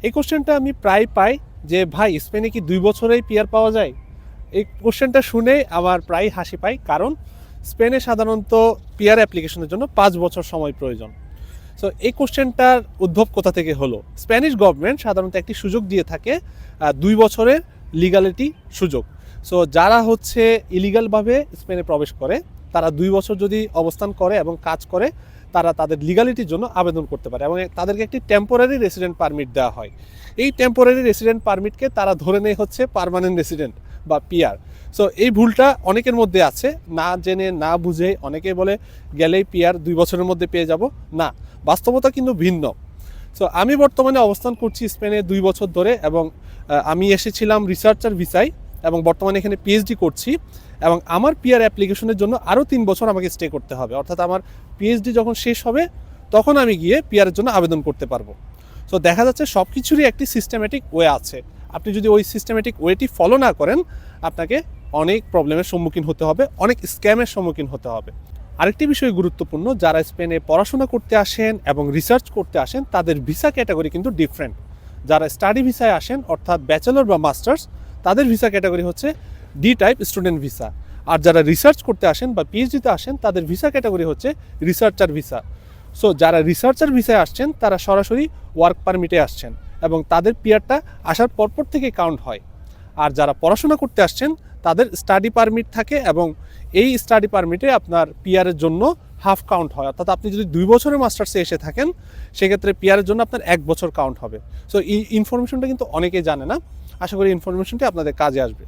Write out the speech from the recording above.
এই কোশ্চেনটা আমি প্রায় পাই যে ভাই স্পেনে কি 2 বছরেই পিআর পাওয়া যায়। এই কোশ্চেনটা শুনে আমার প্রায় হাসি পায়, কারণ স্পেনে সাধারণত পিআর অ্যাপ্লিকেশনের জন্য 5 বছর সময় প্রয়োজন। সো এই কোশ্চেনটার উদ্ভব কোথা থেকে হলো? স্প্যানিশ গভর্নমেন্ট সাধারণত একটি সুযোগ দিয়ে থাকে 2 বছরের লিগালিটি সুযোগ। সো যারা হচ্ছে ইলিগালভাবে স্পেনে প্রবেশ করে তারা 2 বছর যদি অবস্থান করে এবং কাজ করে, তারা তাদের লিগালিটির জন্য আবেদন করতে পারে এবং তাদেরকে একটি টেম্পোরারি রেসিডেন্ট পারমিট দেওয়া হয়। এই টেম্পোরারি রেসিডেন্ট পারমিটকে তারা ধরে নেয় হচ্ছে পার্মানেন্ট রেসিডেন্ট বা পিআর। সো এই ভুলটা অনেকের মধ্যে আছে, না জেনে না বুঝে অনেকে বলে গেলেই পিআর 2 বছরের মধ্যে পেয়ে যাব। না, বাস্তবতা কিন্তু ভিন্ন। সো আমি বর্তমানে অবস্থান করছি স্পেনে 2 বছর ধরে এবং আমি এসেছিলাম রিসার্চার ভিসায় এবং বর্তমানে এখানে পিএইচডি করছি এবং আমার পিআর অ্যাপ্লিকেশনের জন্য আরও 3 বছর আমাকে স্টে করতে হবে। অর্থাৎ আমার পিএইচডি যখন শেষ হবে তখন আমি গিয়ে পিআরের জন্য আবেদন করতে পারবো। সো দেখা যাচ্ছে সব কিছুরই একটি সিস্টেমেটিক ওয়ে আছে। আপনি যদি ওই সিস্টেমেটিক ওয়েটি ফলো না করেন, আপনাকে অনেক প্রবলেমের সম্মুখীন হতে হবে, অনেক স্ক্যামের সম্মুখীন হতে হবে। আরেকটি বিষয় গুরুত্বপূর্ণ, যারা স্পেনে পড়াশোনা করতে আসেন এবং রিসার্চ করতে আসেন তাদের ভিসা ক্যাটাগরি কিন্তু ডিফারেন্ট। যারা স্টাডি ভিসায় আসেন অর্থাৎ ব্যাচেলর বা মাস্টার্স, তাদের ভিসা ক্যাটাগরি হচ্ছে ডি টাইপ স্টুডেন্ট ভিসা। আর যারা রিসার্চ করতে আসেন বা পিএইচডিতে আসেন তাদের ভিসা ক্যাটাগরি হচ্ছে রিসার্চার ভিসা। সো যারা রিসার্চার ভিসায় আসছেন তারা সরাসরি ওয়ার্ক পারমিটে আসছেন এবং তাদের পিআরটা আসার পরপর থেকে কাউন্ট হয়। আর যারা পড়াশোনা করতে আসছেন তাদের স্টাডি পারমিট থাকে এবং এই স্টাডি পারমিটে আপনার পিআরের জন্য হাফ কাউন্ট হয়। অর্থাৎ আপনি যদি 2 বছরের মাস্টার্সে এসে থাকেন সেক্ষেত্রে পিআরের জন্য আপনার 1 বছর কাউন্ট হবে। সো এই ইনফরমেশনটা কিন্তু অনেকেই জানে না। আশা করি ইনফরমেশনটি আপনাদের কাজে আসবে।